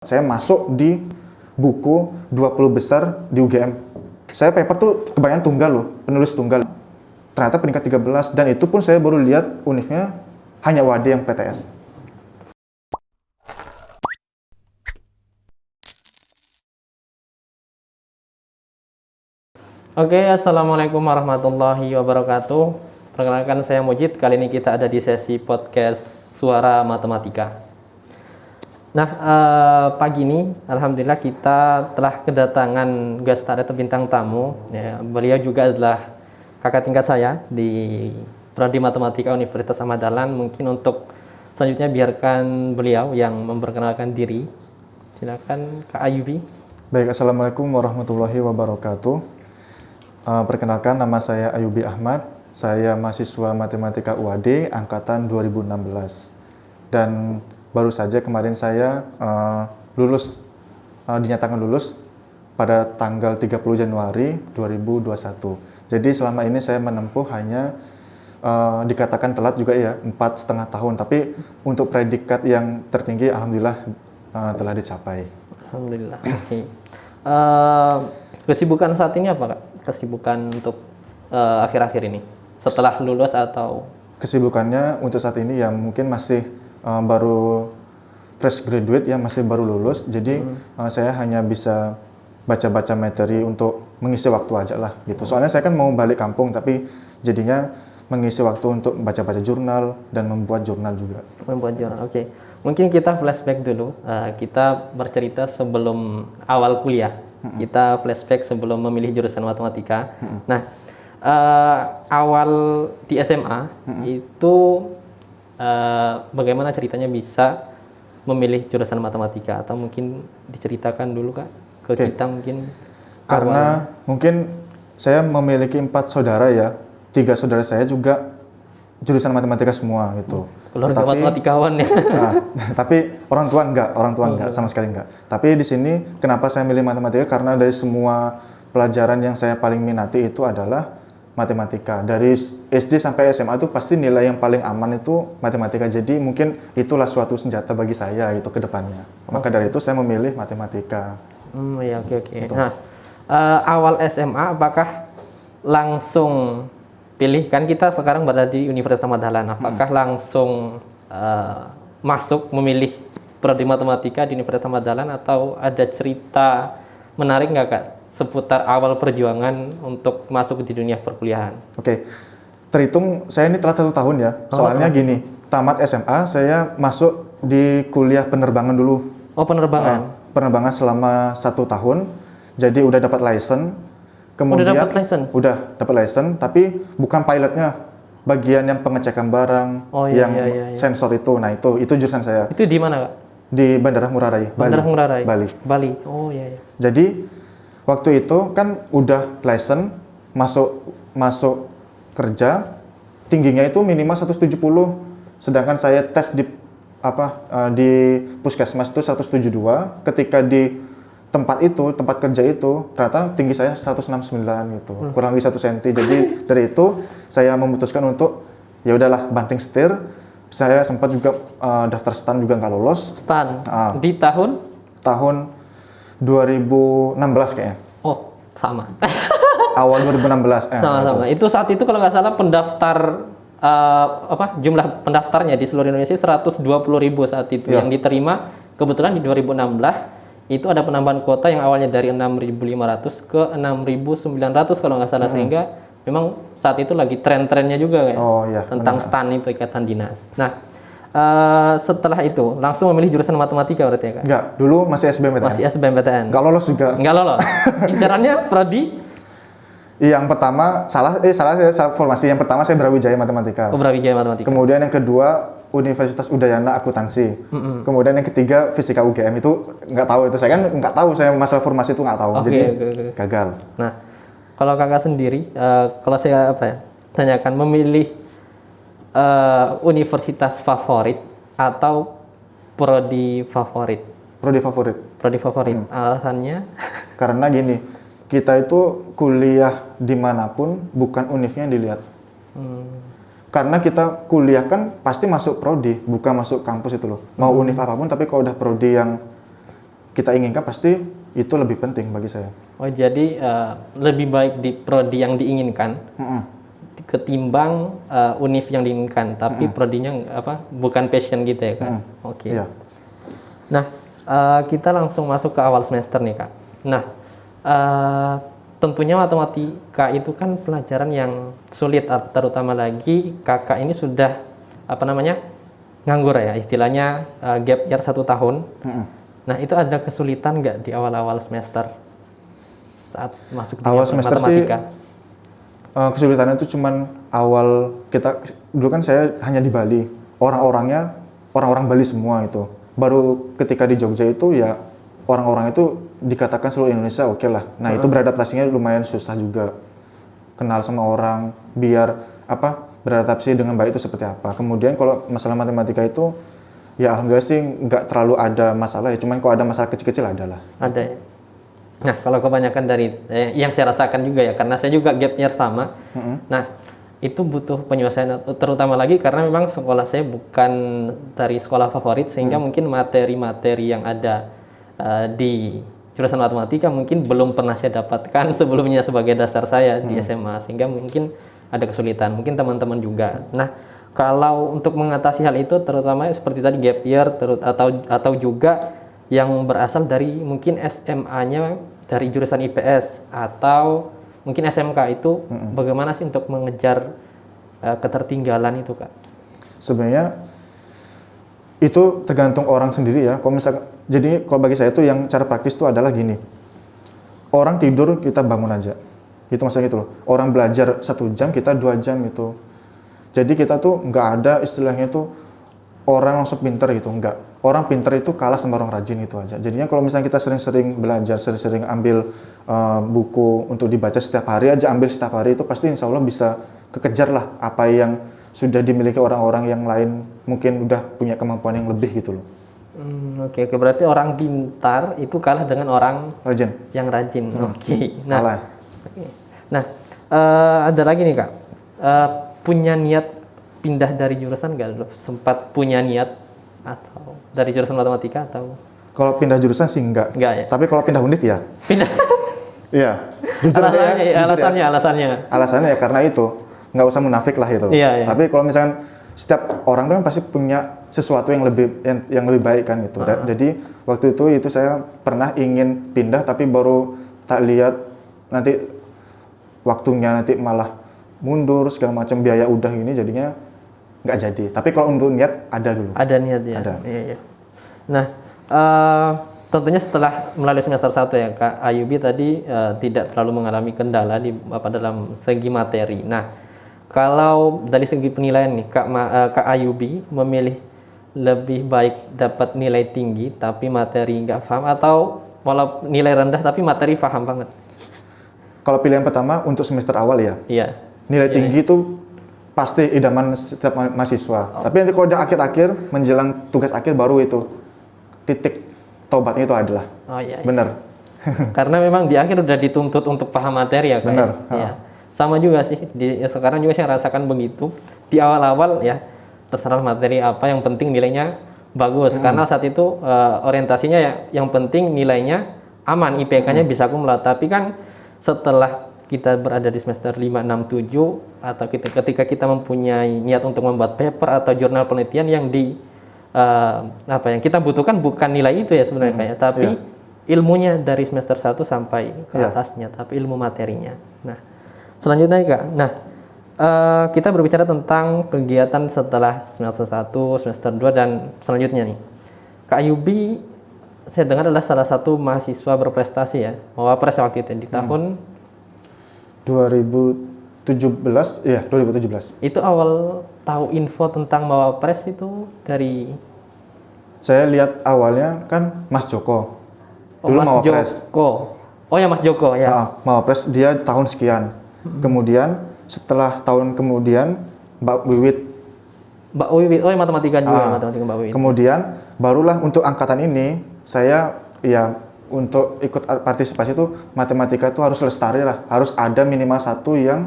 Saya masuk di buku 20 besar di UGM. Saya paper tuh kebanyakan tunggal loh, penulis tunggal. Ternyata peringkat 13 dan itu pun saya baru lihat univnya hanya UAD yang PTS. Oke, assalamualaikum warahmatullahi wabarakatuh. Perkenalkan, saya Mujid. Kali ini kita ada di sesi podcast Suara Matematika. Nah, pagi ini alhamdulillah kita telah kedatangan guest star atau bintang tamu. Ya, beliau juga adalah kakak tingkat saya di Prodi Matematika Universitas Ahmad Dahlan. Mungkin untuk selanjutnya biarkan beliau yang memperkenalkan diri. Silakan Kak Ayubi. Baik, assalamualaikum warahmatullahi wabarakatuh. Perkenalkan, nama saya Ayubi Ahmad. Saya mahasiswa Matematika UAD angkatan 2016. Dan baru saja kemarin saya dinyatakan lulus pada tanggal 30 Januari 2021. Jadi selama ini saya menempuh hanya dikatakan telat juga ya, 4,5 tahun. Tapi untuk predikat yang tertinggi alhamdulillah telah dicapai. Alhamdulillah. Oke. Kesibukan saat ini apa, Kak? Kesibukan untuk akhir-akhir ini setelah lulus atau kesibukannya untuk saat ini ya mungkin masih baru fresh graduate ya, masih baru lulus. Jadi saya hanya bisa baca-baca materi untuk mengisi waktu aja lah gitu. Soalnya saya kan mau balik kampung tapi jadinya mengisi waktu untuk baca-baca jurnal dan membuat jurnal juga. membuat jurnal. Oke. Mungkin kita flashback dulu. Kita bercerita sebelum awal kuliah. Kita flashback sebelum memilih jurusan matematika. Nah, awal di SMA itu bagaimana ceritanya bisa memilih jurusan matematika, atau mungkin diceritakan dulu Kak ke kita mungkin. Karena mungkin saya memiliki 4 saudara ya, 3 saudara saya juga jurusan matematika semua gitu. Keluarga matematikawan ya. Nah, tapi orang tua enggak, sama sekali enggak. Tapi di sini kenapa saya milih matematika, karena dari semua pelajaran yang saya paling minati itu adalah matematika. Dari SD sampai SMA itu pasti nilai yang paling aman itu matematika. Jadi mungkin itulah suatu senjata bagi saya gitu ke depannya. Maka dari itu saya memilih matematika. Ya, oke. Nah, awal SMA apakah langsung pilih, kan kita sekarang berada di Universitas Ahmad Dahlan, apakah langsung masuk memilih prodi matematika di Universitas Ahmad Dahlan, atau ada cerita menarik nggak Kak seputar awal perjuangan untuk masuk di dunia perkuliahan? Oke, terhitung saya ini telat 1 tahun ya. Soalnya gini, tamat SMA saya masuk di kuliah penerbangan dulu. Oh, penerbangan. Penerbangan selama 1 tahun. Jadi udah dapat license. Kemudian udah dapat license, tapi bukan pilotnya, bagian yang pengecekan barang, yang sensor itu. Nah, itu jurusan saya. Itu di mana Kak? Di Bandara Ngurah Rai, Bali. Oh iya. Jadi waktu itu kan udah license, masuk kerja, tingginya itu minimal 170. Sedangkan saya tes di puskesmas itu 172. Ketika di tempat kerja itu ternyata tinggi saya 169 gitu, kurang lebih 1 cm. Jadi dari itu saya memutuskan untuk ya udahlah banting setir. Saya sempat juga daftar STAN juga nggak lolos. STAN di tahun 2016 kayaknya. Oh, sama. Awal 2016. Sama-sama. Itu saat itu kalau nggak salah pendaftar jumlah pendaftarnya di seluruh Indonesia 120.000 saat itu. Yang diterima kebetulan di 2016 itu ada penambahan kuota yang awalnya dari 6.500 ke 6.900 kalau nggak salah, sehingga memang saat itu lagi tren-trennya juga tentang STAN itu, ikatan dinas. Nah, setelah itu langsung memilih jurusan matematika berarti ya Kak? Enggak, dulu masih SBMPTN. Masih SBMPTN. Nggak lolos juga. Nggak lolos. Incarannya prodi? Yang pertama salah formasi. Yang pertama saya Brawijaya Matematika. Oh, Brawijaya Matematika. Kemudian yang kedua Universitas Udayana Akuntansi. Kemudian yang ketiga Fisika UGM. Itu nggak tahu, itu saya kan nggak tahu, saya masalah formasi itu nggak tahu. Jadi gagal. Nah, kalau Kakak sendiri, kalau saya tanyakan, memilih universitas favorit atau prodi favorit? Prodi favorit. Prodi favorit. Alasannya? Karena gini, kita itu kuliah dimanapun bukan univnya yang dilihat. Karena kita kuliah kan pasti masuk prodi, bukan masuk kampus itu loh. Mau univ apapun, tapi kalau udah prodi yang kita inginkan pasti itu lebih penting bagi saya. Oh, jadi lebih baik di prodi yang diinginkan Mm-mm. ketimbang univ yang diinginkan, tapi prodinya bukan passion gitu ya Kak. Oke. Iya. Nah, kita langsung masuk ke awal semester nih Kak. Nah, tentunya matematika itu kan pelajaran yang sulit, terutama lagi Kakak ini sudah nganggur ya, istilahnya gap year 1 tahun. Nah, itu ada kesulitan nggak di awal-awal semester saat masuk Awal dunia semester matematika? kesulitannya itu cuman awal kita dulu kan saya hanya di Bali, orang-orangnya orang-orang Bali semua itu. Baru ketika di Jogja itu ya orang-orang itu dikatakan seluruh Indonesia oke lah. Nah itu beradaptasinya lumayan susah juga, kenal sama orang, biar beradaptasi dengan baik itu seperti apa. Kemudian kalau masalah matematika itu ya alhamdulillah sih nggak terlalu ada masalah ya, cuman kalau ada masalah kecil-kecil ada lah. Ada ya. Nah, kalau kebanyakan dari yang saya rasakan juga ya, karena saya juga gap year sama. Nah, itu butuh penyelesaian, terutama lagi karena memang sekolah saya bukan dari sekolah favorit, sehingga mungkin materi-materi yang ada di jurusan matematika mungkin belum pernah saya dapatkan sebelumnya sebagai dasar saya di SMA, sehingga mungkin ada kesulitan, mungkin teman-teman juga. Nah, kalau untuk mengatasi hal itu, terutama seperti tadi gap year, atau juga yang berasal dari mungkin SMA-nya dari jurusan IPS atau mungkin SMK itu, bagaimana sih untuk mengejar ketertinggalan itu, Kak? Sebenarnya itu tergantung orang sendiri ya. Jadi kalau bagi saya itu yang cara praktis itu adalah gini. Orang tidur kita bangun aja. Itu maksudnya gitu loh. Orang belajar 1 jam kita 2 jam gitu. Jadi kita tuh nggak ada istilahnya itu orang langsung pinter gitu, enggak. Orang pinter itu kalah sama orang rajin itu aja. Jadinya kalau misalnya kita sering-sering belajar, sering-sering ambil buku untuk dibaca setiap hari aja, ambil setiap hari itu pasti insya Allah bisa kekejar lah apa yang sudah dimiliki orang-orang yang lain, mungkin udah punya kemampuan yang lebih gitu loh. Oke, berarti orang pintar itu kalah dengan orang Rajin. yang rajin. Oke. Kalah. Nah, ada lagi nih Kak, punya niat pindah dari jurusan nggak dulu? Sempat punya niat atau dari jurusan matematika atau? Kalau pindah jurusan sih enggak. Enggak ya? Tapi kalau pindah univ ya. Pindah. Iya. Jujur aja ya, Alasannya. Alasannya ya karena itu, nggak usah munafik lah itu. Iya. Tapi kalau misalkan setiap orang kan pasti punya sesuatu yang lebih baik kan gitu. Jadi waktu itu saya pernah ingin pindah tapi baru tak lihat nanti waktunya nanti malah mundur segala macam, biaya udah gini jadinya nggak jadi. Tapi kalau untuk niat ada dulu. Ada niat ya. Ada. Iya. Nah, tentunya setelah melalui semester 1 ya Kak Ayubi tadi tidak terlalu mengalami kendala dalam segi materi. Nah, kalau dari segi penilaian nih Kak Ayubi memilih lebih baik dapat nilai tinggi tapi materi nggak paham, atau walau nilai rendah tapi materi paham banget? Kalau pilihan pertama untuk semester awal ya. Iya. Nilai tinggi itu pasti idaman setiap mahasiswa. Tapi nanti kalau di akhir-akhir menjelang tugas akhir baru itu titik tobatnya itu adalah. Oh iya. Bener. Karena memang di akhir udah dituntut untuk paham materi ya Kak. Bener. Ya. Sama juga sih sekarang juga saya rasakan begitu. Di awal-awal ya terserah materi apa, yang penting nilainya bagus. Karena saat itu orientasinya ya yang penting nilainya aman, IPK-nya bisa kumlat. Tapi kan setelah kita berada di semester 5, 6, 7 atau ketika kita mempunyai niat untuk membuat paper atau jurnal penelitian yang yang kita butuhkan bukan nilai itu ya sebenarnya kayak, tapi ilmunya dari semester 1 sampai ke atasnya, tapi ilmu materinya. Nah, selanjutnya Kak. Nah, kita berbicara tentang kegiatan setelah semester 1, semester 2 dan selanjutnya nih. Kak Ayubi saya dengar adalah salah satu mahasiswa berprestasi ya, Mawapres waktu itu di tahun 2017, iya 2017. Itu awal tahu info tentang Mawapres itu dari? Saya lihat awalnya kan Mas Joko. Dulu Mas Mawapres. Joko. Oh ya Mas Joko ya. Mawapres dia tahun sekian. Kemudian setelah tahun kemudian Mbak Wiwit. Oh ya matematika juga, matematika Mbak Wiwit. Kemudian barulah untuk angkatan ini saya ya untuk ikut partisipasi itu matematika itu harus lestari lah, harus ada minimal satu yang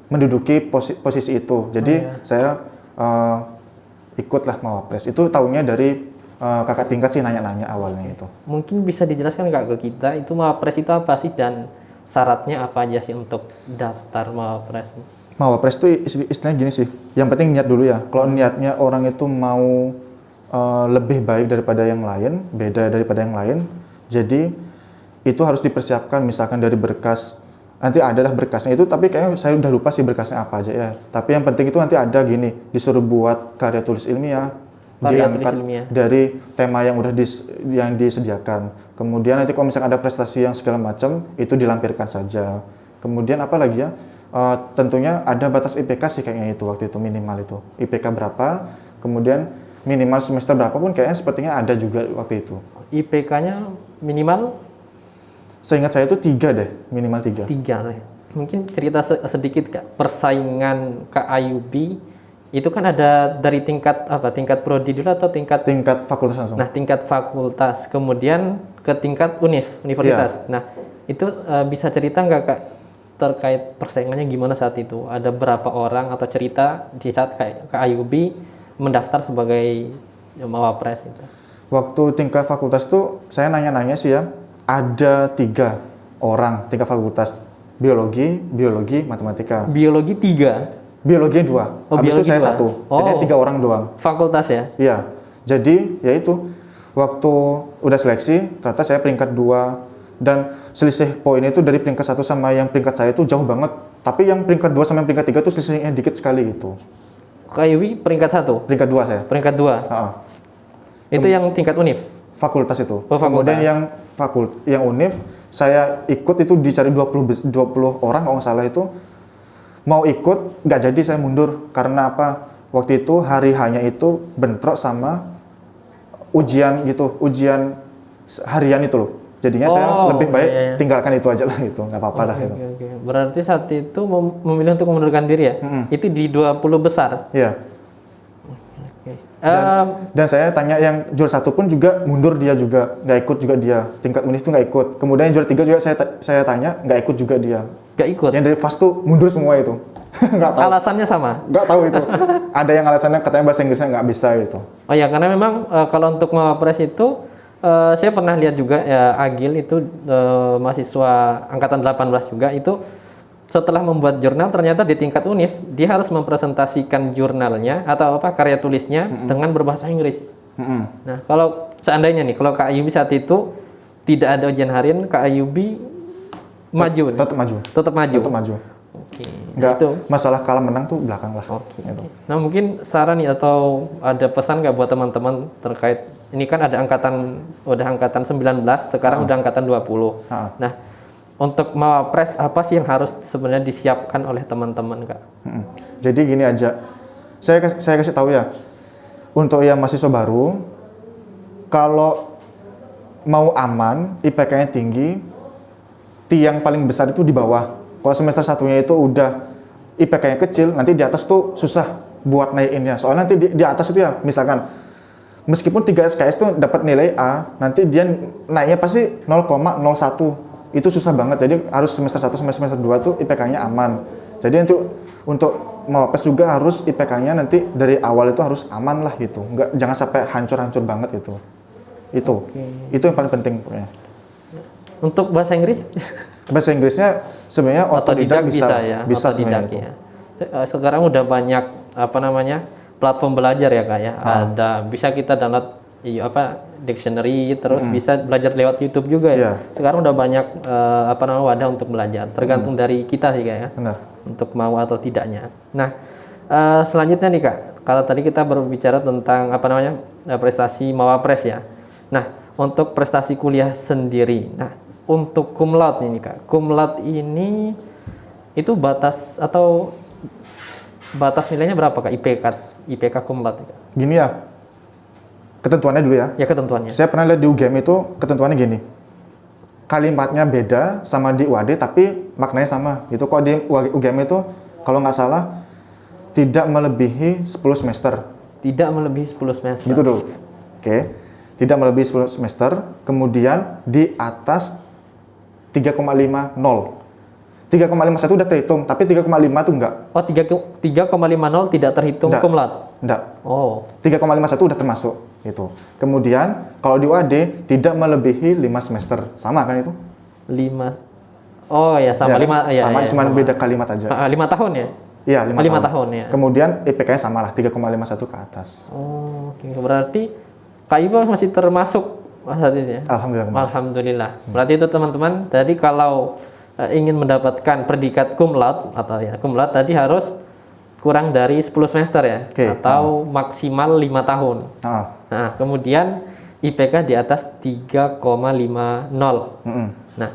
menduduki posisi itu. Jadi saya ikutlah Mawapres. Itu tahunya dari kakak tingkat sih nanya-nanya awalnya itu. Mungkin bisa dijelaskan Kak ke kita itu Mawapres itu apa sih dan syaratnya apa aja sih untuk daftar Mawapres? Mawapres itu istilahnya gini sih, yang penting niat dulu ya. Kalau niatnya orang itu mau lebih baik daripada yang lain, beda daripada yang lain, jadi itu harus dipersiapkan misalkan dari berkas. Nanti adalah berkasnya itu, tapi kayaknya saya udah lupa sih berkasnya apa aja ya. Tapi yang penting itu nanti ada gini, disuruh buat karya tulis ilmiah, diangkat dari tema yang udah yang disediakan. Kemudian nanti kalau misalkan ada prestasi yang segala macam, itu dilampirkan saja. Kemudian apa lagi ya? Tentunya ada batas IPK sih kayaknya itu waktu itu minimal itu. IPK berapa? Kemudian minimal semester berapa pun kayaknya sepertinya ada juga waktu itu. IPK-nya minimal? Seingat saya itu 3 deh, minimal 3. 3. Mungkin cerita sedikit Kak, persaingan KIUB itu kan ada dari tingkat apa? Tingkat prodi dulu atau tingkat fakultas langsung. Nah, tingkat fakultas, kemudian ke tingkat universitas. Nah, itu bisa cerita nggak Kak terkait persaingannya gimana saat itu? Ada berapa orang atau cerita di saat KIUB mendaftar sebagai Mawapres itu? Waktu tingkat fakultas tuh saya nanya-nanya sih ya, ada 3 orang tingkat fakultas, biologi, matematika. Biologi 3? Biologi 2, habis itu saya 1, jadi 3 orang doang. Fakultas ya? Iya, jadi ya itu, waktu udah seleksi, ternyata saya peringkat 2, dan selisih poin itu dari peringkat 1 sama yang peringkat saya itu jauh banget, tapi yang peringkat 2 sama yang peringkat 3 itu selisihnya dikit sekali gitu. KIUB peringkat 1? Peringkat 2 saya. Peringkat 2? Itu yang tingkat univ? Fakultas itu. Oh, fakultas. Kemudian yang univ, saya ikut itu dicari 20 orang kalau nggak salah itu. Mau ikut, nggak jadi saya mundur. Karena apa? Waktu itu hari hanya itu bentrok sama ujian gitu, ujian harian itu loh. Jadinya saya lebih baik tinggalkan itu aja lah itu, nggak apa-apa lah itu. Berarti saat itu memilih untuk mengundurkan diri ya? Itu di 20 besar? Iya. Dan saya tanya yang juara 1 pun juga mundur dia juga, nggak ikut juga dia. Tingkat univ itu nggak ikut. Kemudian yang juara 3 juga saya tanya, nggak ikut juga dia. Nggak ikut? Yang dari FAS tuh mundur semua itu. Nggak tahu. Alasannya sama? Nggak tahu itu. Ada yang alasannya katanya bahasa Inggrisnya nggak bisa gitu. Oh ya, karena memang kalau untuk Mawapres itu saya pernah lihat juga ya, Agil itu mahasiswa angkatan 18 juga itu setelah membuat jurnal ternyata di tingkat univ dia harus mempresentasikan jurnalnya atau karya tulisnya dengan berbahasa Inggris. Nah, kalau seandainya nih kalau KIUB saat itu tidak ada ujian harian, KIUB maju. Tetap maju. Oke. Nggak, itu masalah kalah menang tuh belakang lah. Oke. Gitu. Nah, mungkin saran nih atau ada pesan nggak buat teman-teman terkait ini kan ada udah angkatan 19, sekarang udah angkatan 20. Nah, untuk Mawapres apa sih yang harus sebenarnya disiapkan oleh teman-teman Kak? Jadi gini aja, saya kasih tahu ya, untuk yang mahasiswa baru, kalau mau aman, IPK-nya tinggi, tiang paling besar itu di bawah. Kalau semester 1-nya itu udah IPK-nya kecil, nanti di atas tuh susah buat naikinnya. Soalnya nanti di atas itu ya, misalkan meskipun 3 SKS tuh dapat nilai A, nanti dia naiknya pasti 0,01. Itu susah banget, jadi harus semester 1 sampai semester 2 tuh IPK-nya aman. Jadi untuk Mawapres juga harus IPK-nya nanti dari awal itu harus aman lah gitu. Jangan sampai hancur-hancur banget gitu. Itu yang paling penting pokoknya. Untuk bahasa Inggris? Bahasa Inggrisnya sebenarnya otodidak bisa ya. Bisa otodidak ya. Sekarang udah banyak platform belajar ya Kak ya. Ada bisa kita download dictionary, terus bisa belajar lewat YouTube juga ya. Sekarang udah banyak wadah untuk belajar. Tergantung dari kita sih Kak ya. Benar. Untuk mau atau tidaknya. Nah, selanjutnya nih Kak, kalau tadi kita berbicara tentang prestasi Mawapres ya. Nah, untuk prestasi kuliah sendiri. Nah, untuk cum laude ini Kak. Cum laude ini itu batas nilainya berapa Kak? IPK cum laude Kak? Gini ya. Ketentuannya dulu ya. Ya, ketentuannya. Saya pernah lihat di UGM itu ketentuannya gini. Kalimatnya beda sama di UAD tapi maknanya sama. Itu kalau di UGM itu kalau nggak salah tidak melebihi 10 semester. Tidak melebihi 10 semester. Gitu dulu. Oke. Tidak melebihi 10 semester, kemudian di atas 3,50. 3,51 udah terhitung, tapi 3,5 tuh enggak. Oh, 3,50 tidak terhitung cum laude? Enggak. Oh. 3,51 udah termasuk. Itu. Kemudian kalau di UAD tidak melebihi 5 semester. Sama kan itu? 5. Oh ya, sama Ya, 5 ya. sama, Ya, cuma sama. beda kalimat aja. 5 tahun ya? Iya, 5 5 tahun. tahun ya. Kemudian IPK-nya sama lah, 3,51 ke atas. Oh, oke. Berarti Kak Iba masih termasuk saat ini ya? Alhamdulillah. Alhamdulillah. Berarti itu teman-teman, tadi kalau ingin mendapatkan predikat cum laude atau ya cum laude tadi harus kurang dari 10 semester ya, Oke. atau maksimal 5 tahun. Ah, Nah, kemudian IPK di atas 3,50. mm-mm. Nah,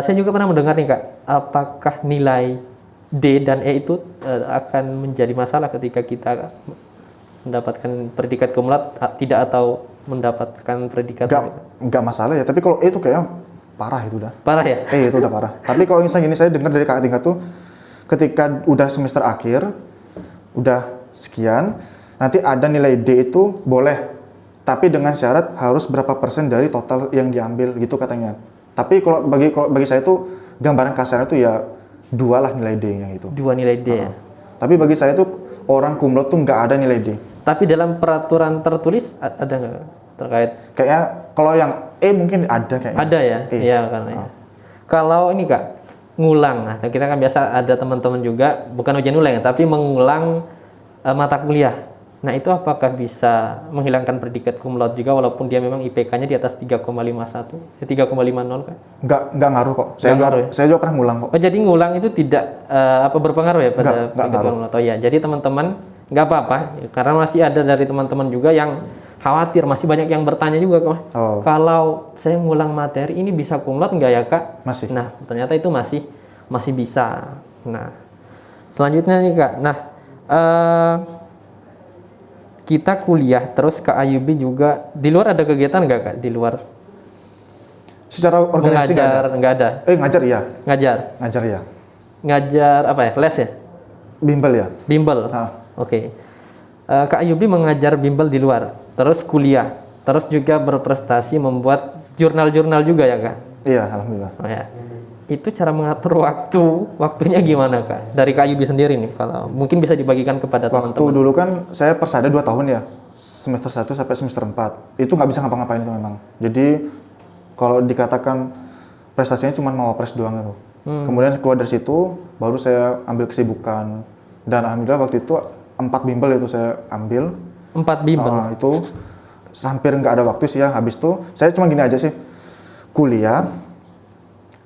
saya juga pernah mendengar nih Kak, apakah nilai D dan E itu akan menjadi masalah ketika kita mendapatkan predikat cum laude tidak atau mendapatkan predikat Nggak masalah ya, tapi kalau itu kayaknya parah itu udah. parah ya? Itu udah parah. Tapi kalau misalnya gini, saya dengar dari kakak tingkat tuh, ketika udah semester akhir, udah sekian, nanti ada nilai D itu boleh, tapi dengan syarat harus berapa persen dari total yang diambil gitu katanya. Tapi kalau bagi saya tuh gambaran kasarnya tuh ya 2 lah nilai D-nya itu. 2 nilai D ya. Tapi bagi saya tuh orang cum laude tuh nggak ada nilai D. Tapi dalam peraturan tertulis ada nggak terkait? Kayaknya kalau yang E mungkin ada kayaknya. Ada ya? E. Iya kan ya. Kalau ini Kak, ngulang. Nah, kita kan biasa ada teman-teman juga bukan ujian ulang ya, tapi mengulang mata kuliah. Nah, itu apakah bisa menghilangkan predikat cum laude juga walaupun dia memang IPK-nya di atas 3,51, 3,50 Kak? Nggak ngaruh kok. Saya juga pernah ngulang kok. Oh, jadi ngulang itu tidak berpengaruh ya pada Nggak ngaruh. cum laude. Oh ya, jadi teman-teman nggak apa-apa karena masih ada dari teman-teman juga yang khawatir, masih banyak yang bertanya juga kok. Oh. Kalau saya ngulang materi ini bisa cum laude nggak ya Kak? Masih. Nah, ternyata itu masih bisa. Nah, selanjutnya nih Kak. Nah, kita kuliah terus ke IUB juga di luar ada kegiatan nggak Kak? Di luar Secara organisasi nggak ada. ngajar iya. Ngajar Iya. ngajar apa ya? Les ya? Bimbel ya. Bimbel. Oke. Kak Ayubi mengajar bimbel di luar, terus kuliah, terus juga berprestasi membuat jurnal-jurnal juga ya Kak? Iya, alhamdulillah. Oh ya. Itu cara mengatur waktunya gimana Kak? Dari Kak Ayubi sendiri nih, kalau mungkin bisa dibagikan kepada Waktu teman-teman. dulu kan saya persada 2 tahun ya. Semester 1 sampai semester 4. Itu nggak bisa ngapa-ngapain itu memang. Jadi kalau dikatakan prestasinya cuma mau pres doang itu. Kemudian keluar dari situ, baru saya ambil kesibukan. Dan alhamdulillah waktu itu 4 bimbel itu saya ambil. 4 bimbel. Itu hampir nggak ada waktu sih ya. Habis itu saya cuma gini aja sih, kuliah.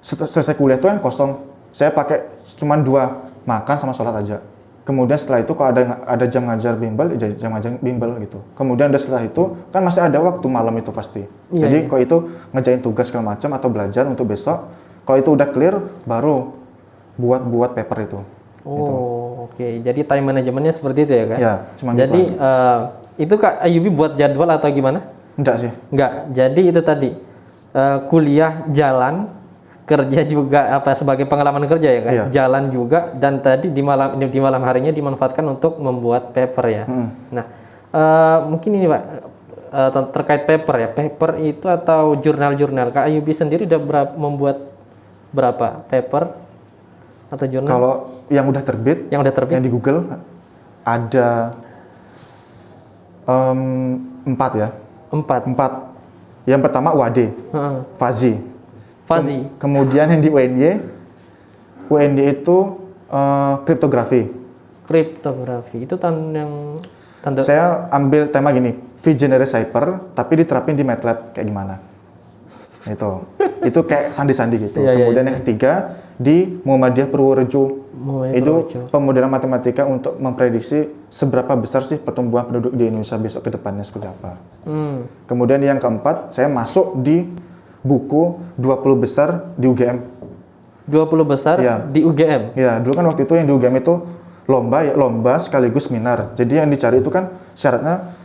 Selesai kuliah itu kan kosong. Saya pakai cuma 2, makan sama sholat aja. Kemudian setelah itu kalau ada jam ngajar bimbel, jam ngajar bimbel gitu. Kemudian setelah itu kan masih ada waktu malam itu pasti. Jadi kalau itu ngerjain tugas segala macam atau belajar untuk besok. Kalau itu udah clear, baru buat paper itu. Oh, oke. Jadi time manajemennya seperti itu ya Kak? Ya, cuma Jadi gitu itu Kak Ayubi buat jadwal atau gimana? Enggak sih. Enggak. Jadi itu tadi kuliah jalan, kerja juga sebagai pengalaman kerja ya Kak? Iya. Jalan juga dan tadi di malam harinya dimanfaatkan untuk membuat paper ya. Nah, mungkin ini Pak terkait paper ya. Paper itu atau jurnal-jurnal. Kak Ayubi sendiri udah membuat berapa paper atau jurnal? Kalau yang udah terbit, yang di Google ada 4 ya. 4. Yang pertama UAD, Fazi. Kemudian yang di UNY itu kriptografi. Kriptografi itu tanda. Saya ambil tema gini, V-Generate Cipher, tapi diterapin di MATLAB kayak gimana? Itu kayak sandi-sandi gitu. Kemudian yang ketiga di Muhammadiyah Purworejo. Itu pemodelan matematika untuk memprediksi seberapa besar sih pertumbuhan penduduk di Indonesia besok ke depannya seperti apa. Kemudian yang keempat, saya masuk di buku 20 besar di UGM. 20 besar di UGM? Ya, dulu kan waktu itu yang di UGM itu lomba sekaligus seminar. Jadi yang dicari itu kan syaratnya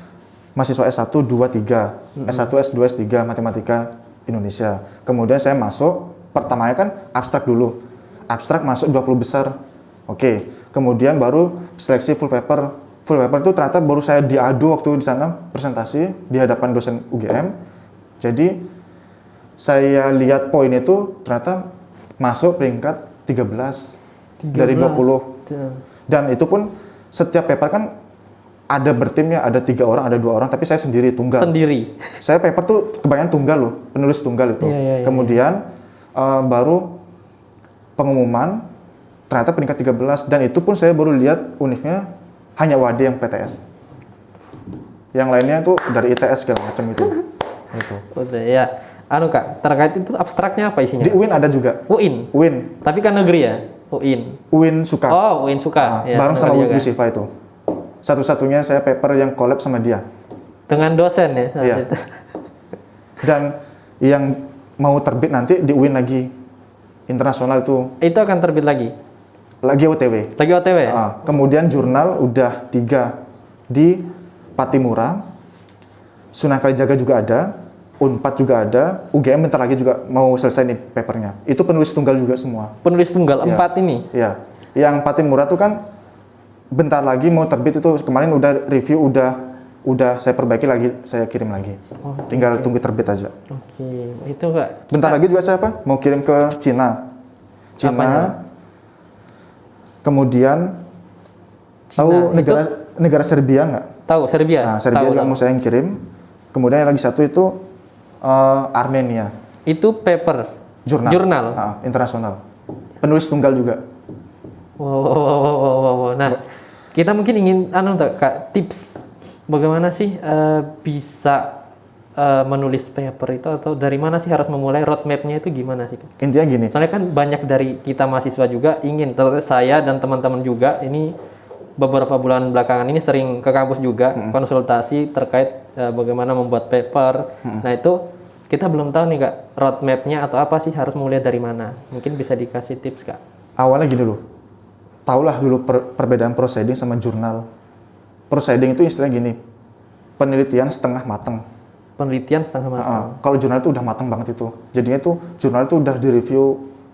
mahasiswa S1, 2, 3. S1, S2, S3 matematika Indonesia. Kemudian saya masuk, pertamanya kan abstrak dulu. Abstrak masuk 20 besar. Oke. Kemudian baru seleksi full paper. Full paper itu ternyata baru saya diadu waktu di sana presentasi di hadapan dosen UGM. Jadi saya lihat poin itu ternyata masuk peringkat 13 dari 20. Dan itu pun setiap paper kan ada bertimnya, ada 3 orang, ada 2 orang, tapi saya sendiri tunggal. Sendiri. Saya paper tuh kebanyakan tunggal loh, penulis tunggal itu. Iya. Kemudian baru pengumuman, ternyata peringkat 13, dan itu pun saya baru lihat univnya hanya Wadi yang PTS. Yang lainnya tuh dari ITS segala macam itu. Gitu. Udah ya. Anu Kak, terkait itu abstraknya apa isinya? Di UIN ada juga. UIN. UIN. Tapi kan negeri ya? UIN. UIN suka. Oh, UIN suka. Ya, bareng sama negeri Bu juga. Siva itu. Satu-satunya saya paper yang collab sama dia. Dengan dosen ya? saat Iya. itu. Dan yang mau terbit nanti di UIN lagi. Internasional itu. Itu akan terbit lagi? Lagi OTW. Lagi OTW ya? Kemudian jurnal udah 3 di Patimura. Sunan Kalijaga juga ada. Unpad juga ada, UGM bentar lagi juga mau selesai nih papernya. Itu penulis tunggal juga semua. Penulis tunggal Iya. 4 ini? Iya. Yang Patimura tuh kan bentar lagi mau terbit itu, kemarin udah review, udah saya perbaiki lagi, saya kirim lagi. Oh, Tinggal tunggu terbit aja. Oke, itu Kak. Bentar lagi juga saya mau kirim ke Cina. Apanya? Kemudian Cina, tahu itu- negara Serbia nggak? Tahu Serbia? Nah, Serbia Tahu, juga tahu. mau saya yang kirim. Kemudian yang lagi satu itu Armenia. Itu paper? Jurnal. Internasional. Penulis tunggal juga. Wow. Nah, kita mungkin ingin Kak, tips bagaimana sih bisa menulis paper itu, atau dari mana sih harus memulai, roadmap-nya itu gimana sih Kak? Intinya gini. Soalnya kan banyak dari kita mahasiswa juga ingin, terutama saya dan teman-teman juga ini beberapa bulan belakangan ini sering ke kampus juga konsultasi terkait bagaimana membuat paper. Nah itu kita belum tahu nih Kak, roadmap-nya atau apa sih, harus mulai dari mana? Mungkin bisa dikasih tips Kak. Awalnya gini loh. Taulah dulu perbedaan proceeding sama jurnal. Proceeding itu istilahnya gini. Penelitian setengah matang. Penelitian setengah matang. Kalau jurnal itu udah matang banget itu. Jadinya itu jurnal itu udah direview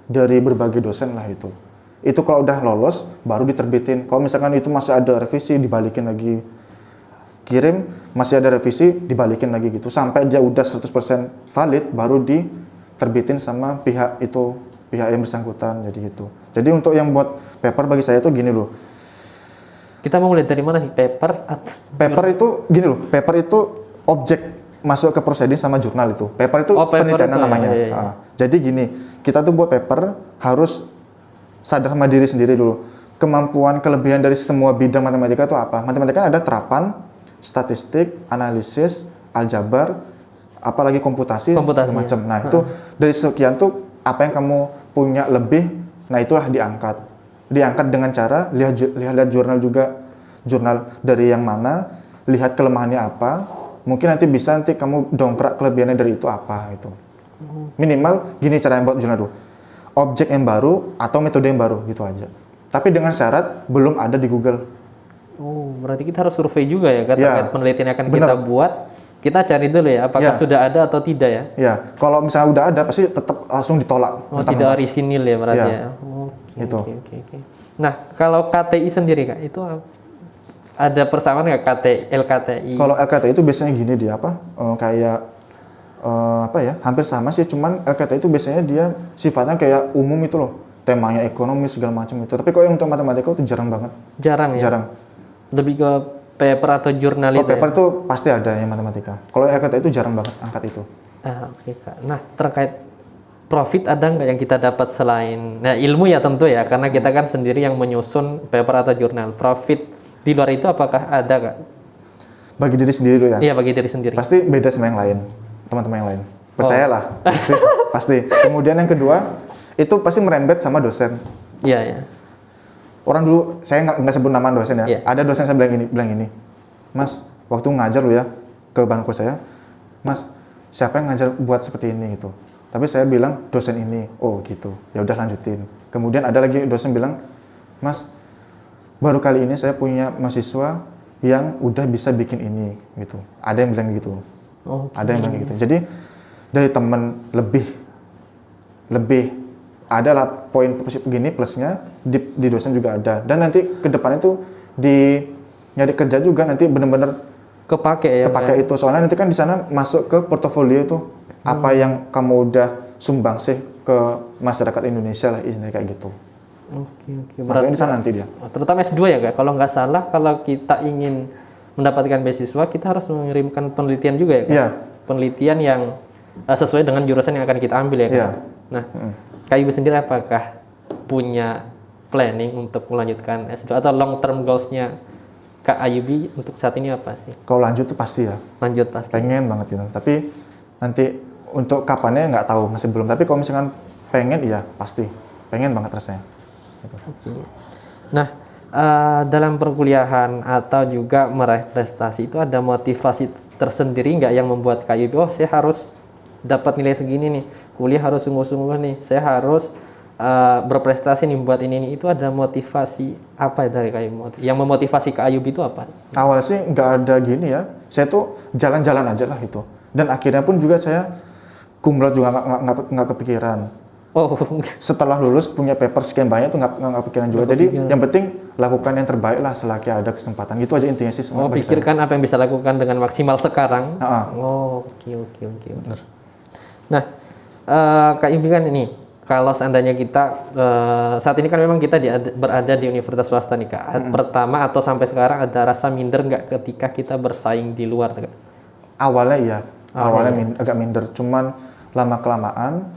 dari berbagai dosen lah itu. Itu kalau udah lolos baru diterbitin. Kalau misalkan itu masih ada revisi, dibalikin lagi. Kirim, masih ada revisi, dibalikin lagi gitu. Sampai dia udah 100% valid, baru diterbitin sama pihak yang bersangkutan, jadi gitu. Jadi untuk yang buat paper bagi saya itu gini loh. Kita mau mulai dari mana sih, paper? Paper itu gini loh, paper itu objek masuk ke proceeding sama jurnal itu. Paper itu paper penelitian itu, namanya. iya. Jadi gini, kita tuh buat paper harus sadar sama diri sendiri dulu. Kemampuan kelebihan dari semua bidang matematika itu apa? Matematika kan ada terapan, statistik, analisis, aljabar, apalagi komputasi, segala macam. Nah, itu dari sekian tuh apa yang kamu punya lebih, nah itulah diangkat. Diangkat dengan cara lihat jurnal juga, jurnal dari yang mana, lihat kelemahannya apa. Mungkin nanti kamu dongkrak kelebihannya dari itu apa itu. Minimal gini cara yang buat jurnal tuh. Objek yang baru atau metode yang baru gitu aja. Tapi dengan syarat belum ada di Google. Oh, berarti kita harus survei juga ya, terkait penelitian yang akan bener. kita buat. Kita cari dulu ya, apakah sudah ada atau tidak ya? Ya, kalau misalnya udah ada pasti tetap langsung ditolak. Oh, tidak orisinil ya berarti ya. Itu. Oke. Nah, kalau KTI sendiri Kak, itu ada persamaan nggak LKTI? Kalau LKTI itu biasanya gini dia apa? Hampir sama sih, cuman LKTI itu biasanya dia sifatnya kayak umum itu loh. Temanya ekonomi segala macam itu. Tapi kalau yang untuk matematika itu jarang banget. Jarang ya? Jarang. Lebih ke paper atau jurnal Kalau itu paper ya? itu pasti ada yang matematika. Kalau LKTI itu jarang banget angkat itu. Oke Kak. Nah, terkait profit ada nggak yang kita dapat selain, nah ilmu ya tentu ya, karena kita kan sendiri yang menyusun paper atau jurnal. Profit di luar itu apakah ada Kak? Bagi diri sendiri dulu ya. Iya, bagi diri sendiri. Pasti beda sama yang lain, teman-teman yang lain. Percayalah, pasti. Kemudian yang kedua, itu pasti merembet sama dosen. Iya. Orang dulu, saya nggak sebut nama dosen ya. Iya. Ada dosen saya bilang ini, Mas, waktu ngajar lu ya ke bangku saya, Mas, siapa yang ngajar buat seperti ini gitu. Tapi saya bilang dosen ini, oh gitu. Ya udah lanjutin. Kemudian ada lagi dosen bilang, Mas, baru kali ini saya punya mahasiswa yang udah bisa bikin ini gitu. Ada yang bilang gitu. Ada yang bilang gitu. Jadi dari teman lebih adalah poin begini plusnya di dosen juga ada. Dan nanti ke depan itu di nyari kerja juga nanti benar-benar Kepake itu. Soalnya nanti kan di sana masuk ke portofolio itu apa yang kamu udah sumbang sih ke masyarakat Indonesia lah, istilahnya kayak gitu. Oke. Masuknya di sana nanti dia. Terutama S2 ya Kak, kalau nggak salah kalau kita ingin mendapatkan beasiswa kita harus mengirimkan penelitian juga ya kan? Iya. Penelitian yang sesuai dengan jurusan yang akan kita ambil ya kan? Iya. Nah, Kak Ibu sendiri apakah punya planning untuk melanjutkan S2 atau long term goals-nya Kak Ayubi untuk saat ini apa sih? Kalau lanjut tuh pasti ya. Lanjut pasti. Pengen banget gitu. Tapi nanti untuk kapannya nggak tahu, masih belum. Tapi kalau misalkan pengen, iya pasti. Pengen banget rasanya. Gitu. Oke. Nah, dalam perkuliahan atau juga meraih prestasi itu ada motivasi tersendiri nggak yang membuat Kak Ayubi, oh saya harus dapat nilai segini nih, kuliah harus sungguh-sungguh nih, saya harus berprestasi nih buat ini. Itu ada motivasi apa dari Kak Ayubi? Yang memotivasi Kak Ayubi itu apa? Awalnya sih nggak ada gini ya, saya tuh jalan-jalan aja lah itu. Dan akhirnya pun juga saya cum laude juga nggak kepikiran. Oh, Setelah lulus punya paper sekian banyak tuh nggak kepikiran juga. Nggak Jadi kepikiran. yang penting lakukan yang terbaik lah selagi ada kesempatan. Gitu aja intinya sih. oh bagi saya. pikirkan apa yang bisa lakukan dengan maksimal sekarang. Ha-ha. Oh, oke. Nah, Kak Ayubi kan ini, kalau seandainya kita saat ini kan memang kita berada di universitas swasta nih Kak. Pertama atau sampai sekarang ada rasa minder nggak ketika kita bersaing di luar Kak? Awalnya iya, awalnya iya. agak minder. Cuman lama kelamaan,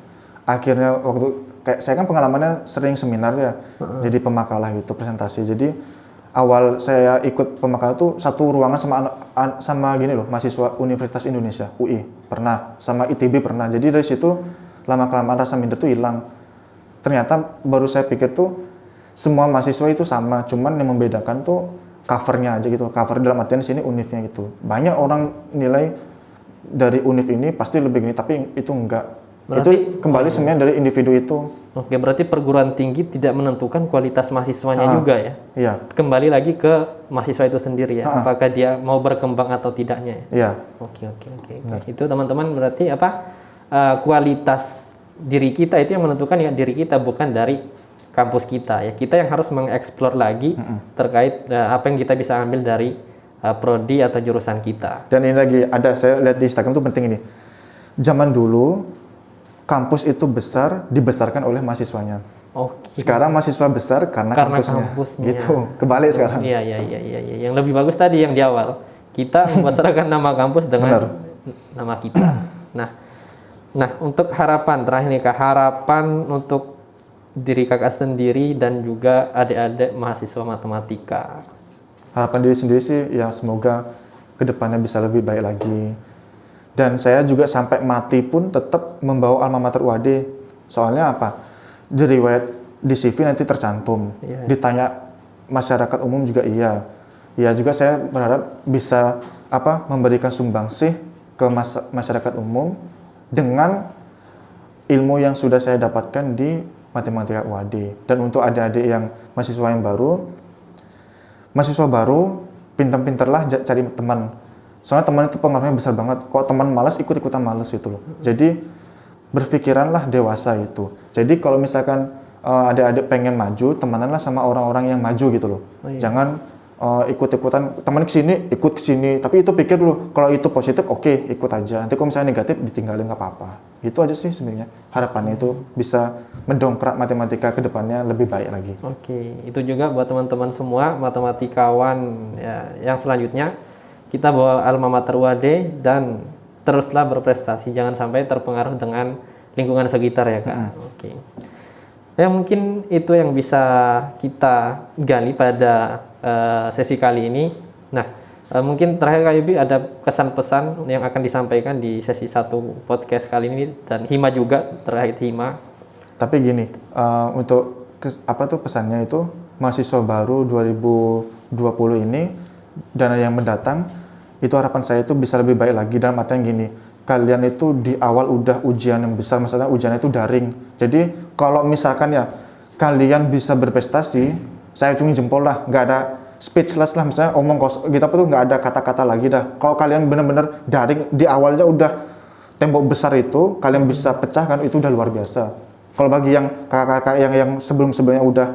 akhirnya waktu kayak saya kan pengalamannya sering seminar ya, jadi pemakalah gitu presentasi. Jadi awal saya ikut pemakalah tuh satu ruangan sama gini loh, mahasiswa Universitas Indonesia UI pernah, sama ITB pernah. Jadi dari situ lama kelamaan rasa minder tuh hilang. Ternyata baru saya pikir tuh semua mahasiswa itu sama, cuman yang membedakan tuh covernya aja gitu. Cover dalam artian di sini univnya gitu. Banyak orang nilai dari univ ini pasti lebih gini, tapi itu enggak. Berarti- Itu kembali semuanya dari individu itu. Oke, berarti perguruan tinggi tidak menentukan kualitas mahasiswanya juga ya? Iya, Kembali lagi ke mahasiswa itu sendiri ya, apakah dia mau berkembang atau tidaknya ya? iya. Oke. Itu teman-teman berarti apa? Kualitas diri kita itu yang menentukan ya diri kita, bukan dari kampus kita ya. Kita yang harus mengeksplor lagi terkait apa yang kita bisa ambil dari prodi atau jurusan kita. Dan ini lagi ada, saya lihat di Instagram tuh penting ini. Zaman dulu kampus itu besar dibesarkan oleh mahasiswanya. Oke. Sekarang mahasiswa besar karena kampusnya. Gitu, kebalik sekarang. Iya. Yang lebih bagus tadi yang di awal. Kita membesarkan nama kampus dengan nama kita. Nah, untuk harapan terakhir nih Kak, harapan untuk diri Kakak sendiri dan juga adik-adik mahasiswa matematika. Harapan diri sendiri sih ya semoga kedepannya bisa lebih baik lagi. Dan saya juga sampai mati pun tetap membawa alma mater UAD. Soalnya apa? Di riwayat di CV nanti tercantum. Iya. Ditanya masyarakat umum juga iya. Ya juga saya berharap bisa memberikan sumbangsih ke masyarakat umum dengan ilmu yang sudah saya dapatkan di matematika UAD. Dan untuk adik-adik yang mahasiswa baru, pintar-pintarlah cari teman. Soalnya teman itu pengaruhnya besar banget. Kalau teman malas, ikut-ikutan malas gitu loh. Jadi berpikiranlah dewasa itu. Jadi kalau misalkan adik-adik pengen maju, temananlah sama orang-orang yang maju gitu loh. Oh, iya. Jangan ikut-ikutan teman kesini, ikut kesini. Tapi itu pikir dulu, kalau itu positif, oke, ikut aja. Nanti kalau misalnya negatif, ditinggalin nggak apa-apa. Itu aja sih sebenarnya. Harapannya itu bisa mendongkrak matematika ke depannya lebih baik lagi. Oke, itu juga buat teman-teman semua matematikawan ya, yang selanjutnya kita bawa alma mater UAD dan teruslah berprestasi, jangan sampai terpengaruh dengan lingkungan sekitar ya Kak. Oke. Ya mungkin itu yang bisa kita gali pada sesi kali ini. Nah, mungkin terakhir Kak Ayubi ada kesan-pesan yang akan disampaikan di sesi 1 podcast kali ini, dan Hima juga terkait Hima. Tapi gini, untuk pesannya itu mahasiswa baru 2020 ini dan yang mendatang itu harapan saya itu bisa lebih baik lagi dalam artian gini. Kalian itu di awal udah ujian yang besar, maksudnya ujiannya itu daring. Jadi kalau misalkan ya kalian bisa berprestasi, saya acungi jempol lah, nggak ada speechless lah, misalnya omong kosong gitu tuh nggak ada kata-kata lagi dah. Kalau kalian benar-benar daring di awalnya udah tembok besar itu, kalian bisa pecahkan, itu udah luar biasa. Kalau bagi yang kakak-kakak yang sebelum-sebelumnya udah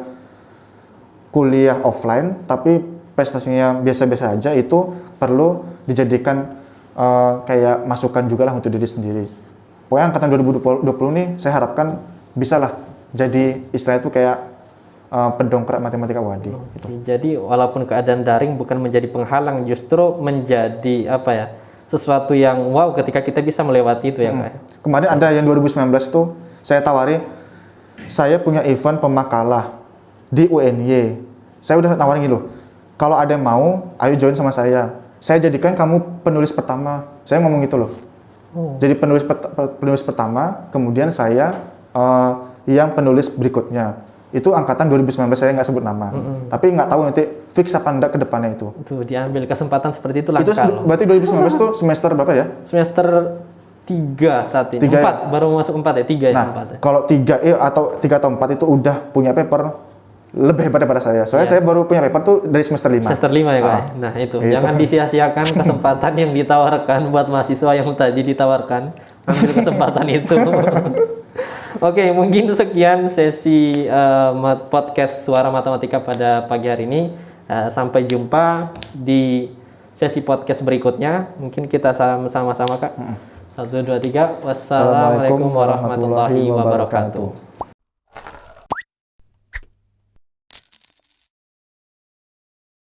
kuliah offline tapi prestasinya biasa-biasa aja, itu perlu dijadikan kayak masukan juga lah untuk diri sendiri. Pokoknya angkatan 2020 nih saya harapkan bisa lah jadi istilah itu kayak pendongkrak matematika UAD. Oke, jadi walaupun keadaan daring bukan menjadi penghalang, justru menjadi apa ya, sesuatu yang wow ketika kita bisa melewati itu ya Kak. Kemarin ada yang 2019 tuh saya tawari, saya punya event pemakalah di UNY. Saya udah nawarin gitu, kalau ada yang mau, ayo join sama saya. Saya jadikan kamu penulis pertama. Saya ngomong gitu loh. Jadi penulis pertama, kemudian saya yang penulis berikutnya. Itu angkatan 2019, saya nggak sebut nama. Tapi nggak tahu nanti fix apa enggak ke depannya itu. Itu diambil kesempatan seperti itu Itu langka loh. berarti 2019 tuh semester berapa ya? Semester 3 saat ini. 3 ya? 4, baru masuk 4 ya, 3 ya, Nah, 4 ya. kalau 3 atau 4 itu udah punya paper lebih hebat daripada saya. Soalnya saya baru punya paper tuh dari semester 5. Semester 5 ya Kak. Nah, itu. Itu. Jangan disia-siakan kesempatan yang ditawarkan buat mahasiswa yang tadi ditawarkan. Ambil kesempatan itu. Oke, mungkin sekian sesi podcast Suara Matematika pada pagi hari ini. Sampai jumpa di sesi podcast berikutnya. Mungkin kita sama-sama Kak. 1, 2, 3. Wassalamualaikum warahmatullahi wabarakatuh.